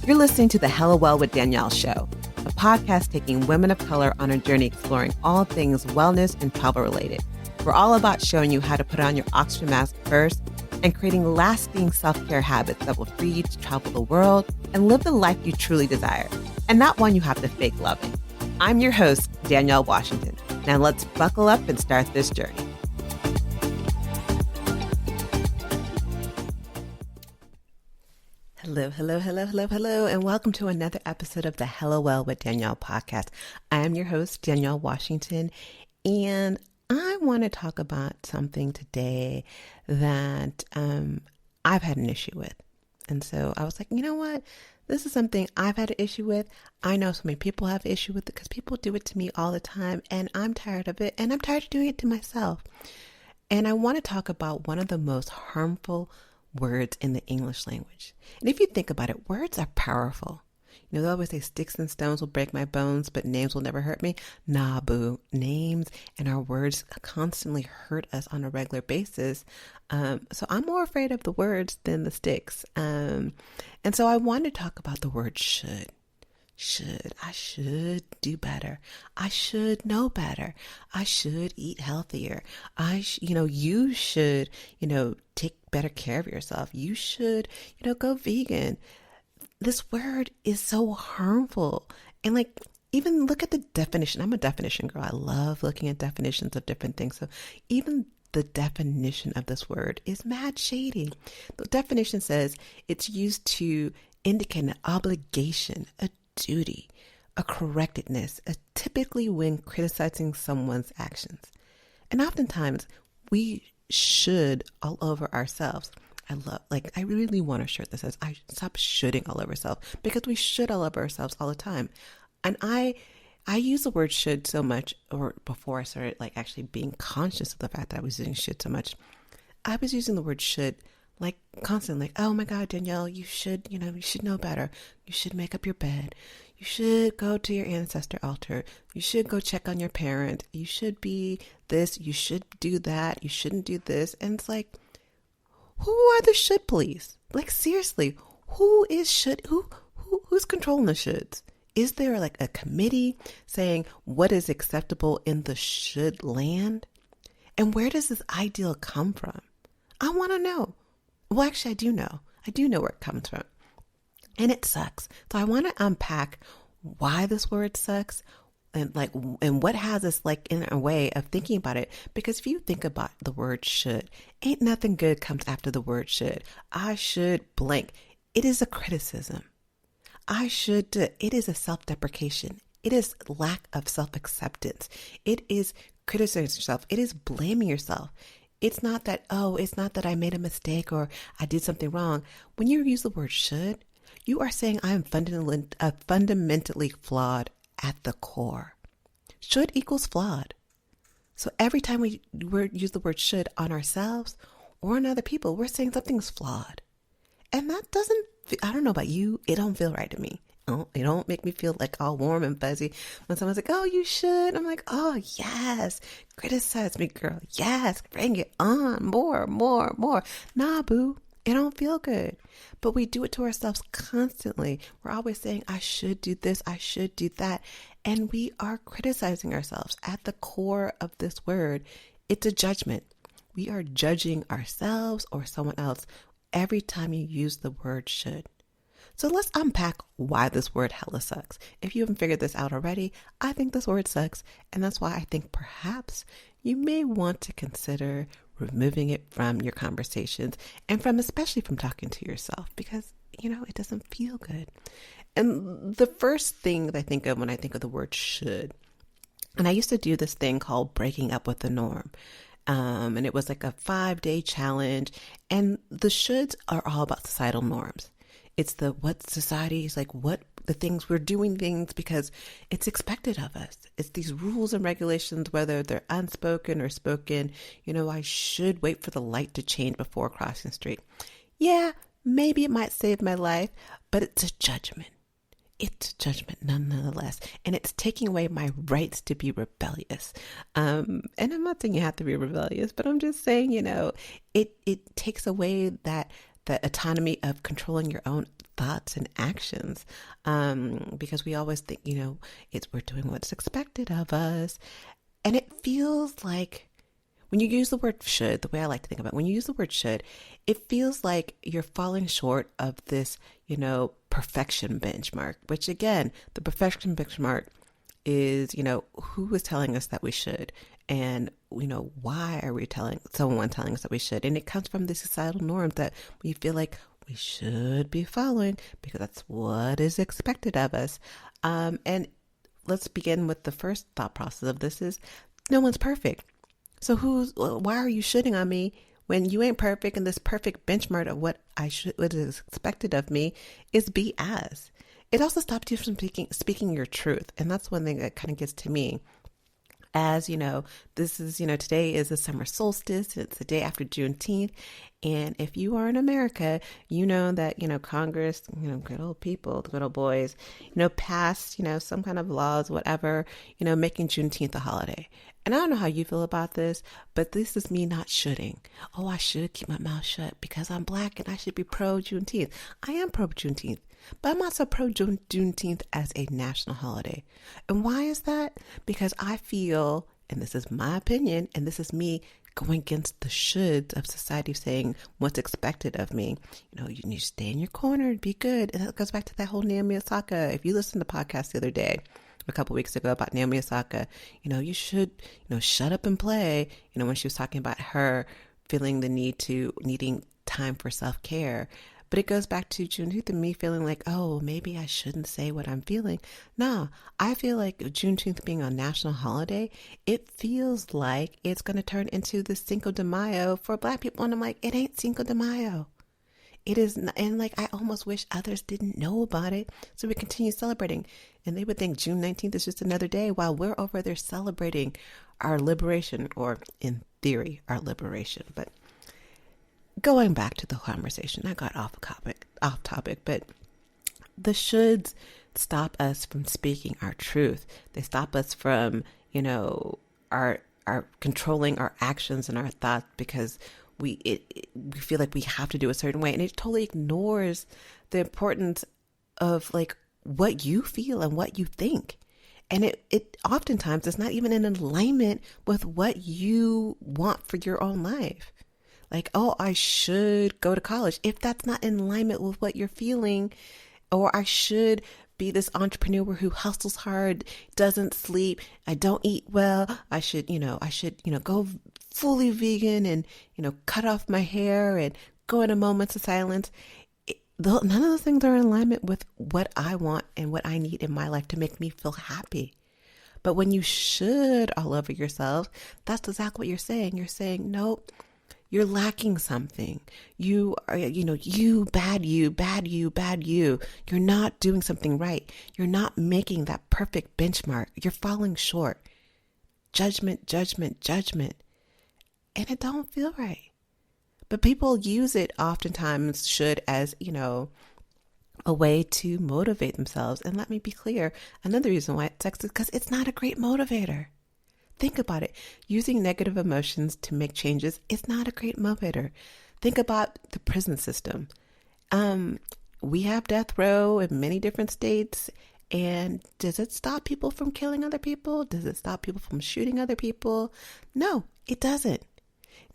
You're listening to the Hella Well with Danielle show, a podcast taking women of color on a journey exploring all things wellness and travel related. We're all about showing you how to put on your oxygen mask first and creating lasting self-care habits that will free you to travel the world and live the life you truly desire, and not one you have to fake loving. I'm your host, Danielle Washington. Now let's buckle up and start this journey. Hello, and welcome to another episode of the Hello Well with Danielle podcast. I am your host, Danielle Washington, and I want to talk about something today that I've had an issue with. And so I was like, you know what? This is something I've had an issue with. I know so many people have an issue with it because people do it to me all the time, and I'm tired of it, and I'm tired of doing it to myself. And I want to talk about one of the most harmful words in the English language. And if you think about it, words are powerful. You know, they always say sticks and stones will break my bones, but names will never hurt me. Nah, boo. Names and our words constantly hurt us on a regular basis. So I'm more afraid of the words than the sticks. And so I want to talk about the word should. I should do better. I should know better. I should eat healthier. You should, take better care of yourself. You should, go vegan. This word is so harmful. And even look at the definition. I'm a definition girl. I love looking at definitions of different things. So even the definition of this word is mad shady. The definition says it's used to indicate an obligation, a duty, a correctness, typically when criticizing someone's actions. And oftentimes we should all over ourselves. I really want a shirt that says, I stop shoulding all over ourselves, because we should all over ourselves all the time. And I use the word should so much, or before I started actually being conscious of the fact that I was using should so much, I was using the word should constantly, oh my God, Danielle, you should know better. You should make up your bed. You should go to your ancestor altar. You should go check on your parent. You should be this. You should do that. You shouldn't do this. And it's like, who are the should police? Seriously, who is should? Who's controlling the shoulds? Is there a committee saying what is acceptable in the should land? And where does this ideal come from? I want to know. Well, actually, I do know. I do know where it comes from. And it sucks. So I want to unpack why this word sucks and what has us in a way of thinking about it. Because if you think about the word should, ain't nothing good comes after the word should. I should blank. It is a criticism. It is a self-deprecation. It is lack of self-acceptance. It is criticizing yourself. It is blaming yourself. It's not that I made a mistake or I did something wrong. When you use the word should, you are saying I am fundamentally flawed at the core. Should equals flawed. So every time we use the word should on ourselves or on other people, we're saying something's flawed. And that I don't know about you, it don't feel right to me. It don't make me feel all warm and fuzzy when someone's like, oh, you should. I'm like, oh, yes. Criticize me, girl. Yes. Bring it on. More. Nah, boo. It don't feel good. But we do it to ourselves constantly. We're always saying, I should do this. I should do that. And we are criticizing ourselves. At the core of this word, it's a judgment. We are judging ourselves or someone else every time you use the word should. So let's unpack why this word hella sucks. If you haven't figured this out already, I think this word sucks. And that's why I think perhaps you may want to consider removing it from your conversations and especially from talking to yourself, because, it doesn't feel good. And the first thing that I think of when I think of the word should, and I used to do this thing called breaking up with the norm. And it was a 5-day challenge. And the shoulds are all about societal norms. It's what society is what the things we're doing things because it's expected of us. It's these rules and regulations, whether they're unspoken or spoken. I should wait for the light to change before crossing the street. Yeah, maybe it might save my life, but it's a judgment. It's a judgment nonetheless. And it's taking away my rights to be rebellious. And I'm not saying you have to be rebellious, but I'm just saying, it takes away that the autonomy of controlling your own thoughts and actions. Because we always think, we're doing what's expected of us. And it feels like when you use the word should, the way I like to think about it, when you use the word should, it feels like you're falling short of this, perfection benchmark, which again, the perfection benchmark is, who is telling us that we should? And, why are we someone telling us that we should? And it comes from the societal norms that we feel like we should be following because that's what is expected of us. And let's begin with the first thought process of this is no one's perfect. So why are you shitting on me when you ain't perfect and this perfect benchmark of what is expected of me is BS? It also stops you from speaking your truth. And that's one thing that kind of gets to me. As this is, today is the summer solstice. It's the day after Juneteenth. And if you are in America, you know that, Congress, good old people, the good old boys, passed, some kind of laws, whatever, making Juneteenth a holiday. And I don't know how you feel about this, but this is me not shoulding. Oh, I should keep my mouth shut because I'm Black and I should be pro-Juneteenth. I am pro-Juneteenth, but I'm also pro-Juneteenth as a national holiday. And why is that? Because I feel, and this is my opinion, and this is me going against the shoulds of society saying what's expected of me. You need to stay in your corner and be good. And that goes back to that whole Naomi Osaka. If you listened to the podcast the other day, a couple of weeks ago about Naomi Osaka, you should, shut up and play, when she was talking about her feeling the needing time for self-care. But it goes back to Juneteenth and me feeling like, oh, maybe I shouldn't say what I'm feeling. No, I feel like Juneteenth being a national holiday, it feels like it's going to turn into the Cinco de Mayo for Black people. And I'm like, it ain't Cinco de Mayo. It is not, and I almost wish others didn't know about it so we continue celebrating. And they would think June 19th is just another day while we're over there celebrating our liberation, or in theory, our liberation. But going back to the conversation, I got off topic, but the shoulds stop us from speaking our truth. They stop us from, our controlling our actions and our thoughts because we feel like we have to do a certain way, and it totally ignores the importance of what you feel and what you think. And it oftentimes is not even in alignment with what you want for your own life. Oh, I should go to college. If that's not in alignment with what you're feeling, or I should be this entrepreneur who hustles hard, doesn't sleep, I don't eat well, I should go fully vegan and, cut off my hair and go into moments of silence. None of those things are in alignment with what I want and what I need in my life to make me feel happy. But when you should all over yourself, that's exactly what you're saying. You're saying, nope, you're lacking something. You are, bad you. You're not doing something right. You're not making that perfect benchmark. You're falling short. Judgment. And it don't feel right. But people use it oftentimes should as, a way to motivate themselves. And let me be clear, another reason why it sucks is because it's not a great motivator. Think about it. Using negative emotions to make changes is not a great motivator. Think about the prison system. We have death row in many different states. And does it stop people from killing other people? Does it stop people from shooting other people? No, it doesn't.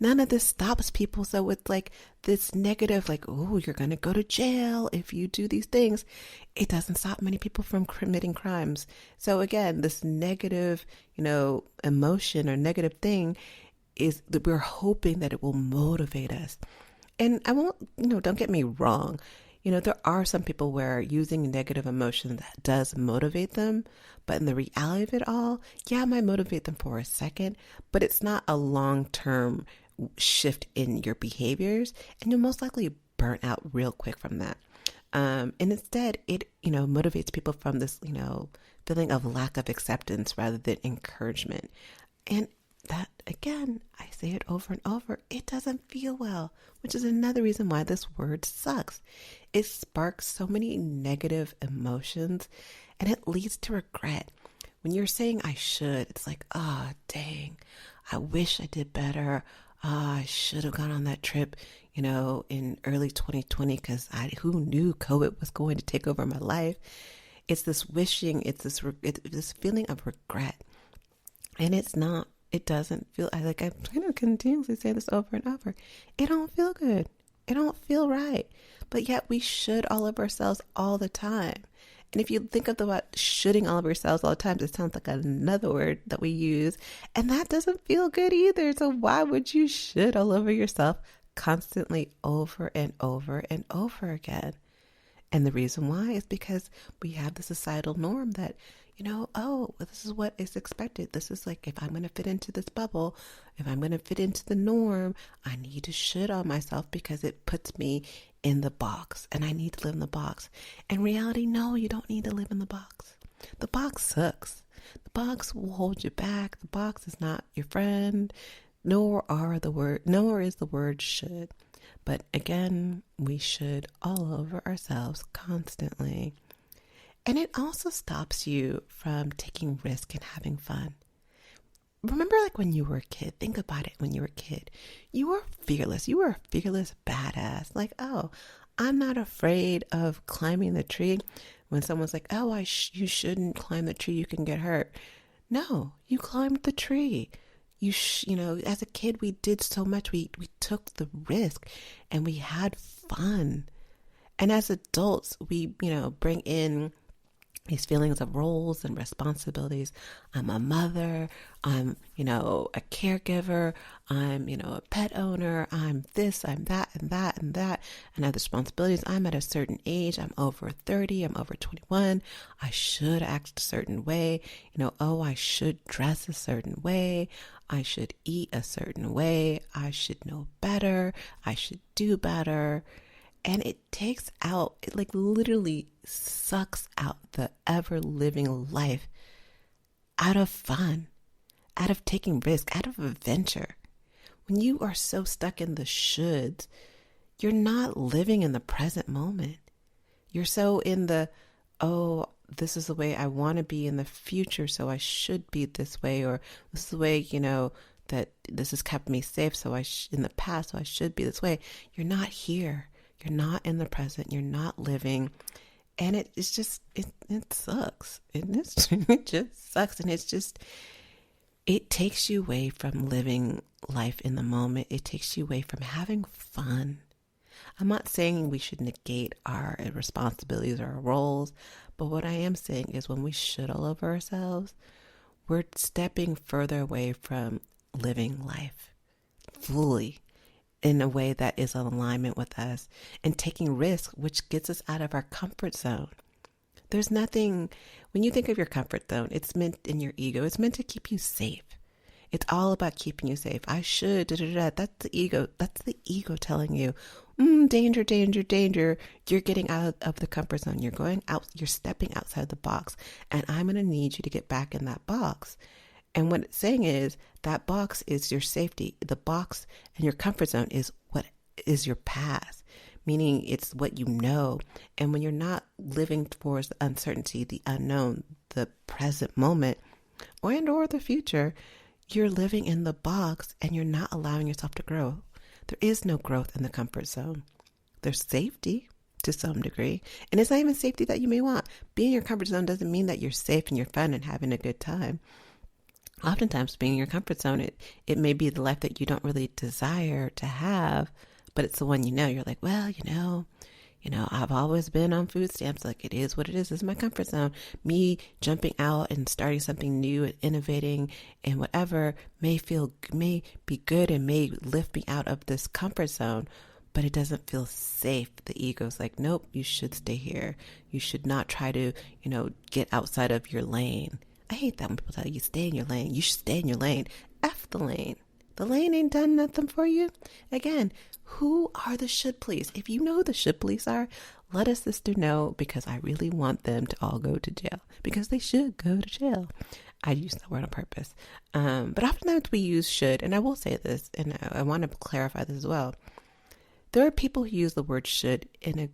None of this stops people. So it's this negative, oh, you're going to go to jail if you do these things. It doesn't stop many people from committing crimes. So again, this negative, emotion or negative thing is that we're hoping that it will motivate us. And I won't, don't get me wrong. There are some people where using negative emotion does motivate them, but in the reality of it all, yeah, it might motivate them for a second, but it's not a long-term shift in your behaviors, and you'll most likely burn out real quick from that. And instead, it, motivates people from this, feeling of lack of acceptance rather than encouragement. And that, again, I say it over and over, it doesn't feel well, which is another reason why this word sucks. It sparks so many negative emotions, and it leads to regret. When you're saying I should, it's like, dang, I wish I did better. I should have gone on that trip. in early 2020, because who knew COVID was going to take over my life? It's this wishing, it's this feeling of regret. And it doesn't feel, I'm kind of continuously say this over and over. It don't feel good. It don't feel right. But yet we should all of ourselves all the time. And if you think of the word shoulding all of yourselves all the time, it sounds like another word that we use. And that doesn't feel good either. So why would you should all over yourself constantly over and over and over again? And the reason why is because we have the societal norm that, this is what is expected. This is like, if I'm going to fit into this bubble, if I'm going to fit into the norm, I need to should on myself because it puts me in the box and I need to live in the box. In reality, no, you don't need to live in the box. The box sucks. The box will hold you back. The box is not your friend, nor is the word should. But again, we should all over ourselves constantly. And it also stops you from taking risk and having fun. Remember, like when you were a kid, think about it. When you were a kid, you were fearless. You were a fearless badass. Like, oh, I'm not afraid of climbing the tree. When someone's like, oh, you shouldn't climb the tree, you can get hurt. No, you climbed the tree. As a kid, we did so much. We took the risk and we had fun. And as adults, we, bring in these feelings of roles and responsibilities. I'm a mother. I'm, a caregiver. I'm, a pet owner. I'm this, I'm that, and that, and that. And I have the responsibilities. I'm at a certain age. I'm over 30. I'm over 21. I should act a certain way. I should dress a certain way. I should eat a certain way. I should know better. I should do better. And it literally sucks out the ever living life out of fun, out of taking risk, out of adventure. When you are so stuck in the shoulds, you're not living in the present moment. You're so in the, oh, this is the way I want to be in the future, so I should be this way, or this is the way, that this has kept me safe, so in the past, so I should be this way. You're not here. You're not in the present. You're not living. And it sucks. It just sucks. And it takes you away from living life in the moment. It takes you away from having fun. I'm not saying we should negate our responsibilities or our roles, but what I am saying is when we should all over ourselves, we're stepping further away from living life fully, in a way that is in alignment with us, and taking risks, which gets us out of our comfort zone. There's nothing, when you think of your comfort zone, it's meant in your ego, it's meant to keep you safe. It's all about keeping you safe. I should, That's the ego. That's the ego telling you, danger, danger, danger. You're getting out of the comfort zone. You're going out, you're stepping outside the box, and I'm going to need you to get back in that box. And what it's saying is that box is your safety. The box and your comfort zone is what is your past, meaning it's what you know. And when you're not living towards the uncertainty, the unknown, the present moment, or the future, you're living in the box and you're not allowing yourself to grow. There is no growth in the comfort zone. There's safety to some degree. And it's not even safety that you may want. Being in your comfort zone doesn't mean that you're safe and you're fun and having a good time. Oftentimes being in your comfort zone, it may be the life that you don't really desire to have, but it's the one you're like, well, I've always been on food stamps. Like, it is what it is. This is my comfort zone. Me jumping out and starting something new and innovating and whatever may be good and may lift me out of this comfort zone, but it doesn't feel safe. The ego's like, nope, you should stay here. You should not try to, get outside of your lane. I hate that when people tell you stay in your lane. You should stay in your lane. F the lane. The lane ain't done nothing for you. Again, who are the should please? If you know who the should please are, let a sister know, because I really want them to all go to jail, because they should go to jail. I use that word on purpose. But oftentimes we use should, and I will say this, and I want to clarify this as well. There are people who use the word should in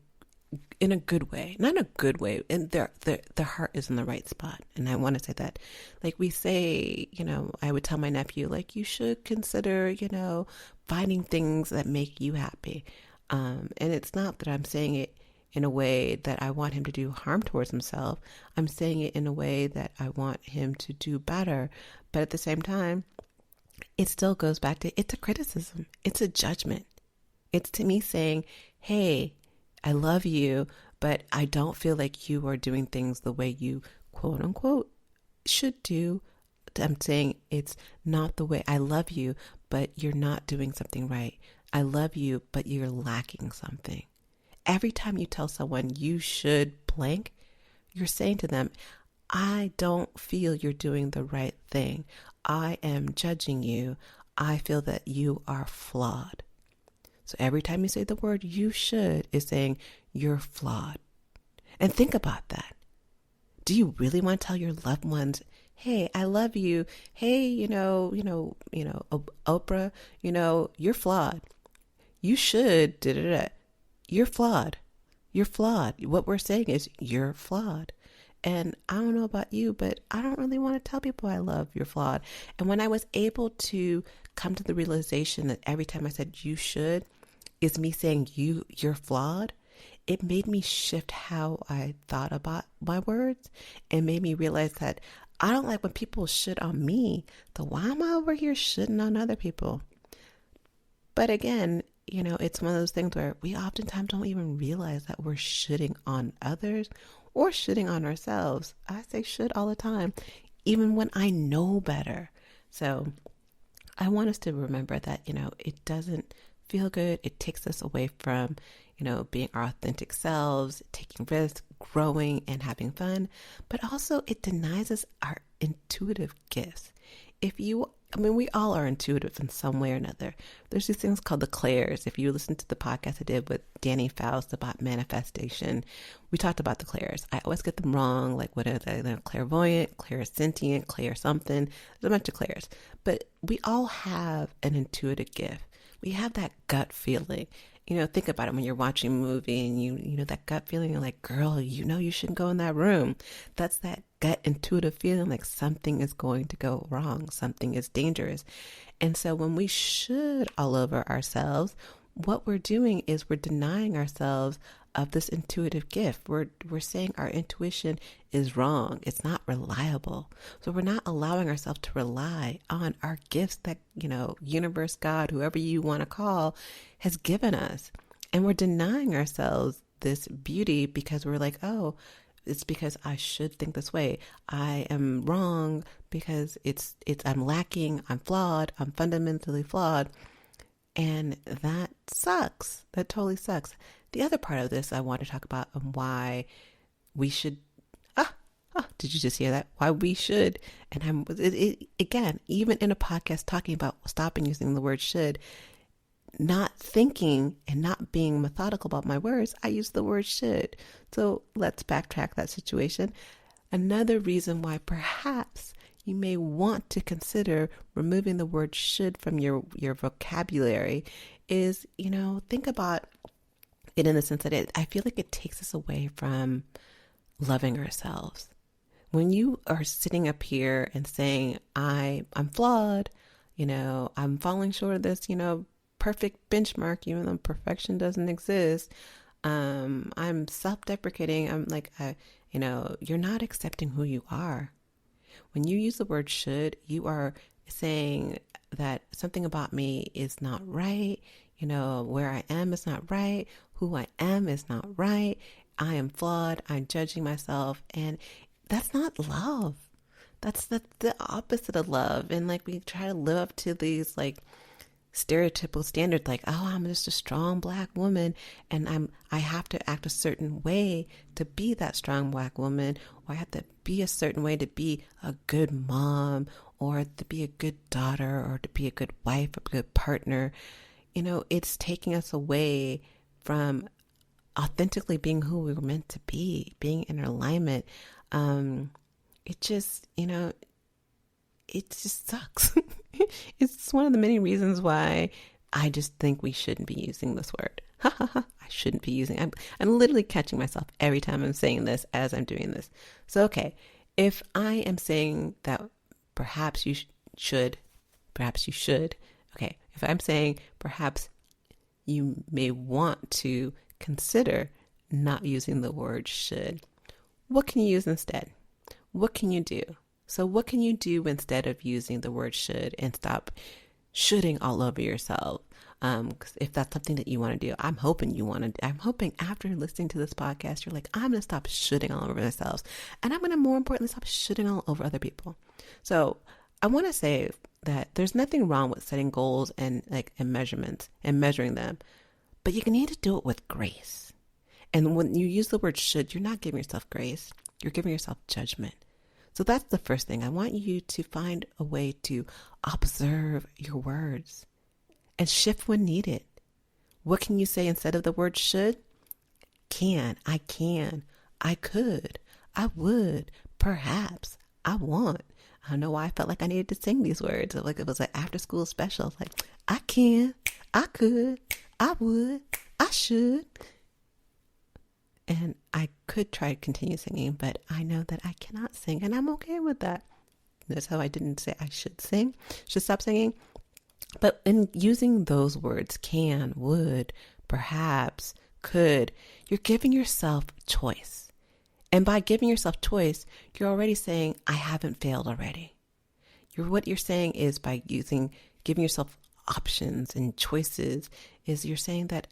in a good way, not in a good way. And their heart is in the right spot. And I want to say that, like we say, I would tell my nephew, like, you should consider, finding things that make you happy. And it's not that I'm saying it in a way that I want him to do harm towards himself. I'm saying it in a way that I want him to do better. But at the same time, it still goes back to, it's a criticism. It's a judgment. It's to me saying, hey, I love you, but I don't feel like you are doing things the way you, quote unquote, should do. I'm saying it's not the way. I love you, but you're not doing something right. I love you, but you're lacking something. Every time you tell someone you should blank, you're saying to them, I don't feel you're doing the right thing. I am judging you. I feel that you are flawed. So every time you say the word you should is saying you're flawed. And think about that. Do you really want to tell your loved ones, hey, I love you. Hey, Oprah, you're flawed. You should, You're flawed. You're flawed. What we're saying is you're flawed. And I don't know about you, but I don't really want to tell people I love you're flawed. And when I was able to come to the realization that every time I said you should is me saying you're flawed, it made me shift how I thought about my words and made me realize that I don't like when people shit on me. So why am I over here shitting on other people? But again, it's one of those things where we oftentimes don't even realize that we're shitting on others or shitting on ourselves. I say shit all the time, even when I know better. So I want us to remember that, it doesn't feel good. It takes us away from, being our authentic selves, taking risks, growing and having fun, but also it denies us our intuitive gifts. We all are intuitive in some way or another. There's these things called the clairs. If you listen to the podcast I did with Danny Faust about manifestation, we talked about the clairs. I always get them wrong. Like, what are they? They're clairvoyant, clairsentient, clair something. There's a bunch of clairs. But we all have an intuitive gift. We have that gut feeling. Think about it when you're watching a movie and you that gut feeling, you're like, girl, you shouldn't go in that room. That's that gut intuitive feeling like something is going to go wrong. Something is dangerous. And so when we should all over ourselves, what we're doing is we're denying ourselves of this intuitive gift. We're saying our intuition is wrong. It's not reliable. So we're not allowing ourselves to rely on our gifts that, universe, God, whoever you want to call, has given us. And we're denying ourselves this beauty because we're like, oh, it's because I should think this way. I am wrong because I'm lacking, I'm flawed, I'm fundamentally flawed. And that sucks. That totally sucks. The other part of this I want to talk about why we should, did you just hear that? Why we should, and again, even in a podcast talking about stopping using the word should, not thinking and not being methodical about my words, I use the word should. So let's backtrack that situation. Another reason why perhaps you may want to consider removing the word should from your vocabulary is, think about it in the sense that I feel like it takes us away from loving ourselves. When you are sitting up here and saying, I'm flawed, I'm falling short of this, perfect benchmark, even though perfection doesn't exist. I'm self-deprecating. I'm like, you're not accepting who you are. When you use the word should, you are saying that something about me is not right. Where I am is not right. Who I am is not right. I am flawed. I'm judging myself. And that's not love. That's the opposite of love. And like we try to live up to these like stereotypical standards, like, oh, I'm just a strong Black woman and I have to act a certain way to be that strong Black woman, or I have to be a certain way to be a good mom, or to be a good daughter, or to be a good wife, a good partner. It's taking us away from authentically being who we were meant to be, being in alignment. It just sucks. It's one of the many reasons why I just think we shouldn't be using this word. Ha ha ha. I shouldn't be using. I'm literally catching myself every time I'm saying this as I'm doing this. So, okay, if I am saying that perhaps you should, perhaps you should. Okay, if I'm saying perhaps you may want to consider not using the word should, what can you use instead? What can you do? So what can you do instead of using the word should and stop shoulding all over yourself? 'Cause if that's something that you want to do, I'm hoping after listening to this podcast, you're like, I'm going to stop shoulding all over ourselves. And I'm going to, more importantly, stop shoulding all over other people. So I want to say that there's nothing wrong with setting goals and measurements and measuring them, but you need to do it with grace. And when you use the word should, you're not giving yourself grace. You're giving yourself judgment. So that's the first thing. I want you to find a way to observe your words and shift when needed. What can you say instead of the word should? Can, I could, I would, perhaps, I want. I don't know why I felt like I needed to sing these words. Like it was an after school special. Like, I can, I could, I would, I should. And I could try to continue singing, but I know that I cannot sing, and I'm okay with that. That's how I didn't say I should stop singing. But in using those words, can, would, perhaps, could, you're giving yourself choice. And by giving yourself choice, you're already saying, I haven't failed already. What you're saying is by giving yourself options and choices, is you're saying that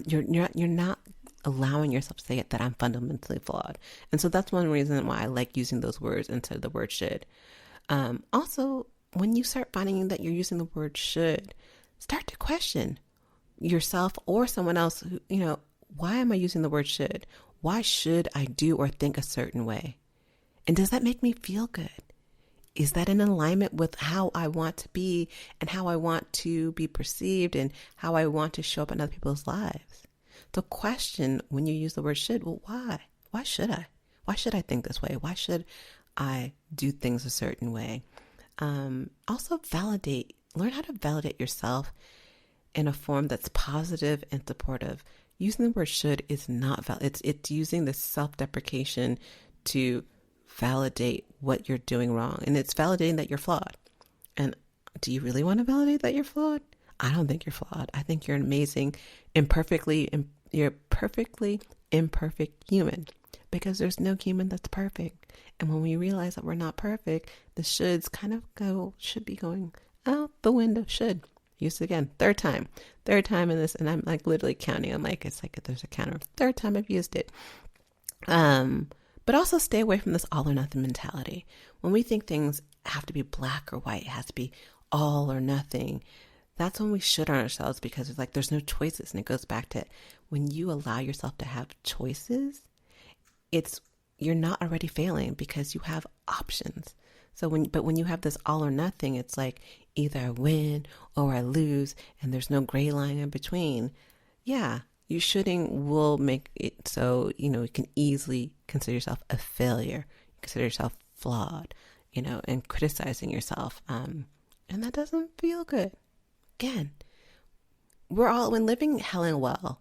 you're not allowing yourself to say it, that I'm fundamentally flawed. And so that's one reason why I like using those words instead of the word should. Also, when you start finding that you're using the word should, start to question yourself or someone else. Why am I using the word should? Why should I do or think a certain way? And does that make me feel good? Is that in alignment with how I want to be and how I want to be perceived and how I want to show up in other people's lives? So question when you use the word should, well, why? Why should I? Why should I think this way? Why should I do things a certain way? Also learn how to validate yourself in a form that's positive and supportive. Using the word should is not valid. It's using this self-deprecation to validate what you're doing wrong. And it's validating that you're flawed. And do you really want to validate that you're flawed? I don't think you're flawed. I think you're an amazing, you're perfectly imperfect human, because there's no human that's perfect. And when we realize that we're not perfect, the shoulds should be going out the window. Should. Use it again. Third time in this. And I'm like literally counting. I'm like, it's like there's a counter. Third time I've used it. But also stay away from this all or nothing mentality. When we think things have to be black or white, it has to be all or nothing, that's when we should on ourselves, because it's like there's no choices. And it goes back to when you allow yourself to have choices, you're not already failing because you have options. But when you have this all or nothing, it's like either I win or I lose, and there's no gray line in between. Yeah, you shouldn't will make it so, you can easily consider yourself a failure, consider yourself flawed, and criticizing yourself. And that doesn't feel good. Again, when living hell and well,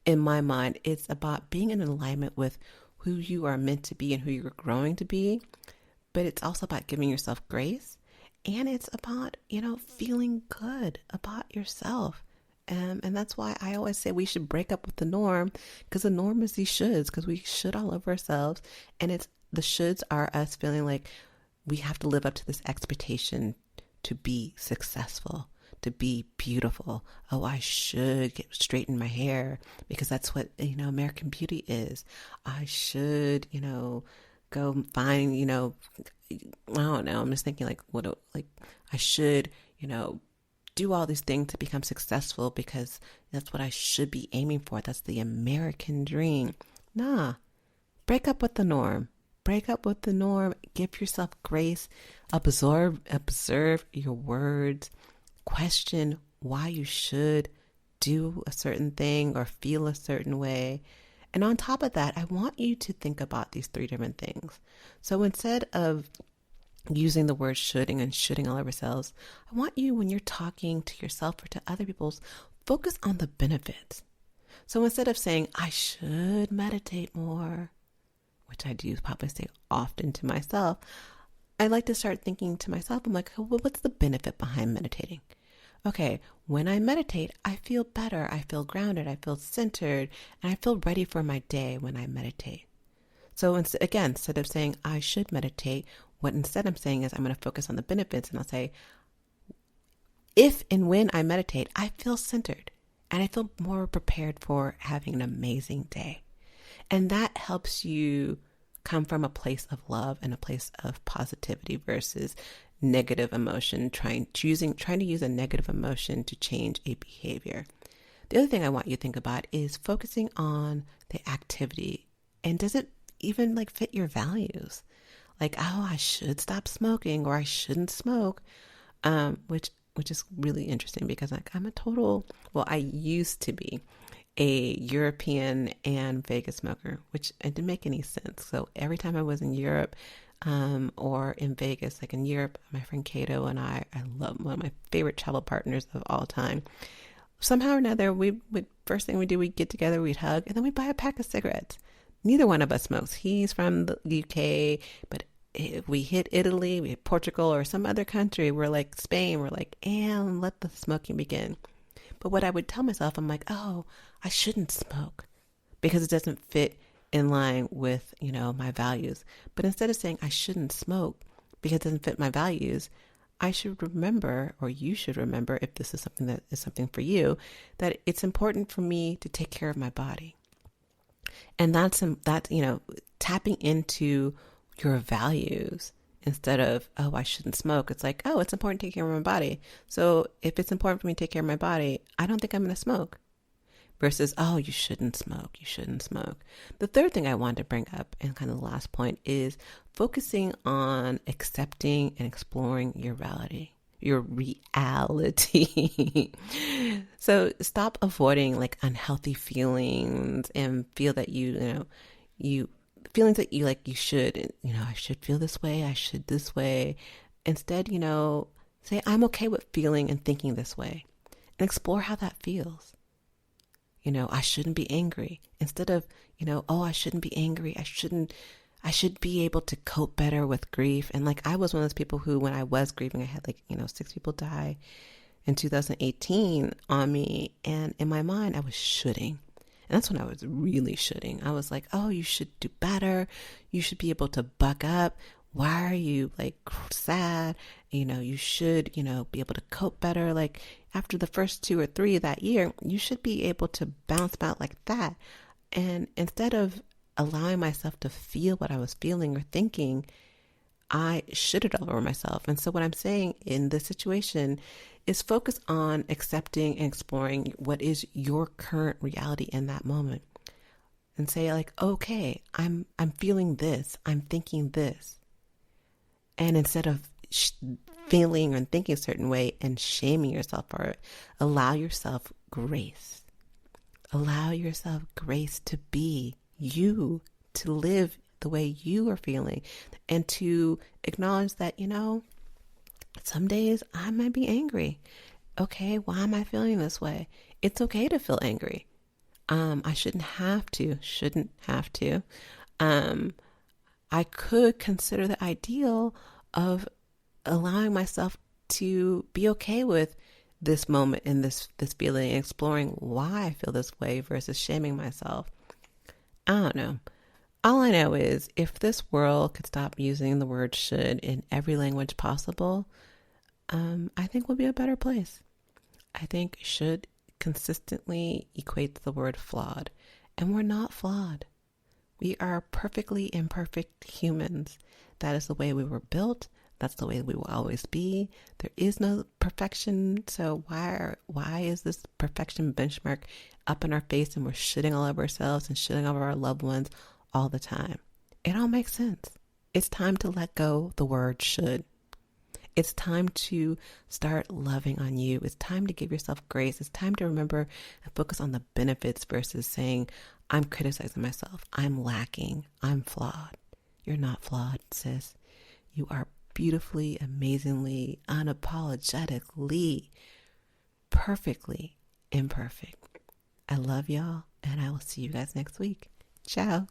in my mind, it's about being in alignment with who you are meant to be and who you're growing to be. But it's also about giving yourself grace. And it's about, feeling good about yourself. And that's why I always say we should break up with the norm, because the norm is these shoulds, because we should all over ourselves. And the shoulds are us feeling like we have to live up to this expectation to be successful, to be beautiful. Oh, I should straighten my hair because that's what, American Beauty is. I should, go find, I don't know. I'm just thinking I should, do all these things to become successful because that's what I should be aiming for. That's the American dream. Nah, break up with the norm. Break up with the norm. Give yourself grace. Observe your words. Question why you should do a certain thing or feel a certain way. And on top of that, I want you to think about these three different things. So instead of using the word shoulding and shoulding all over ourselves, I want you, when you're talking to yourself or to other people, focus on the benefits. So instead of saying, I should meditate more, which I do probably say often to myself, I like to start thinking to myself, I'm like, well, what's the benefit behind meditating? Okay, when I meditate, I feel better, I feel grounded, I feel centered, and I feel ready for my day when I meditate. So again, instead of saying I should meditate, what instead I'm saying is I'm going to focus on the benefits, and I'll say, if and when I meditate, I feel centered and I feel more prepared for having an amazing day. And that helps you come from a place of love and a place of positivity versus negative emotion, trying to use a negative emotion to change a behavior. The other thing I want you to think about is focusing on the activity. And does it even fit your values? Like, oh, I should stop smoking, or I shouldn't smoke, which is really interesting because I used to be a European and Vegas smoker, which it didn't make any sense. So every time I was in Europe or in Vegas, like in Europe, my friend Kato and I love one of my favorite travel partners of all time. Somehow or another, first thing we do, we'd get together, we'd hug, and then we'd buy a pack of cigarettes. Neither one of us smokes. He's from the UK, but if we hit Italy, we hit Portugal or some other country, we're like Spain, we're like, and let the smoking begin. But what I would tell myself, I'm like, oh, I shouldn't smoke because it doesn't fit in line with, my values. But instead of saying I shouldn't smoke because it doesn't fit my values, I should remember, or you should remember, if this is something that is something for you, that it's important for me to take care of my body. And that's tapping into your values instead of, oh, I shouldn't smoke. It's like, oh, it's important to take care of my body. So if it's important for me to take care of my body, I don't think I'm going to smoke. Versus, oh, you shouldn't smoke. You shouldn't smoke. The third thing I wanted to bring up, and kind of the last point, is focusing on accepting and exploring your reality. Your reality. So stop avoiding unhealthy feelings and feel that you feelings that you you should, I should feel this way, I should this way. Instead, say, I'm okay with feeling and thinking this way, and explore how that feels. I shouldn't be angry. Instead of, oh, I shouldn't be angry. I should be able to cope better with grief. And I was one of those people who, when I was grieving, I had 6 people die in 2018 on me. And in my mind, I was shoulding. And that's when I was really shoulding. I was like, oh, you should do better. You should be able to buck up. Why are you sad? You should, be able to cope better. After the first 2 or 3 of that year, you should be able to bounce back like that. And instead of allowing myself to feel what I was feeling or thinking, I shoulded all over myself. And so what I'm saying in this situation is focus on accepting and exploring what is your current reality in that moment. And say okay, I'm feeling this, I'm thinking this. And instead of feeling or thinking a certain way and shaming yourself for it, allow yourself grace. Allow yourself grace to be you, to live the way you are feeling, and to acknowledge that, some days I might be angry. Okay, why am I feeling this way? It's okay to feel angry. I shouldn't have to. I could consider the ideal of allowing myself to be okay with this moment and this feeling, exploring why I feel this way versus shaming myself. I don't know. All I know is if this world could stop using the word should in every language possible, I think we'll be a better place. I think should consistently equates the word flawed, and we're not flawed. We are perfectly imperfect humans. That is the way we were built. That's the way we will always be. There is no perfection. So why is this perfection benchmark up in our face and we're shitting all over ourselves and shitting over our loved ones all the time? It all makes sense. It's time to let go the word should. It's time to start loving on you. It's time to give yourself grace. It's time to remember and focus on the benefits versus saying, I'm criticizing myself. I'm lacking. I'm flawed. You're not flawed, sis. You are beautifully, amazingly, unapologetically, perfectly imperfect. I love y'all, and I will see you guys next week. Ciao.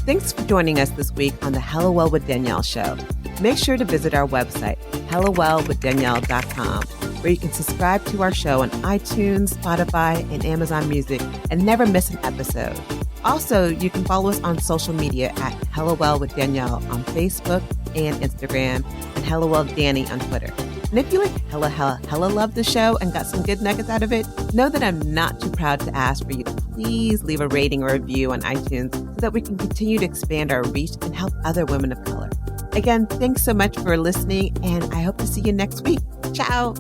Thanks for joining us this week on the Hello Well with Danielle show. Make sure to visit our website, hellowellwithdanielle.com, where you can subscribe to our show on iTunes, Spotify, and Amazon Music and never miss an episode. Also, you can follow us on social media at Hello Well with Danielle on Facebook and Instagram, and Hello Well Danny on Twitter. And if you hella love the show and got some good nuggets out of it, know that I'm not too proud to ask for you to please leave a rating or review on iTunes so that we can continue to expand our reach and help other women of color. Again, thanks so much for listening, and I hope to see you next week. Ciao.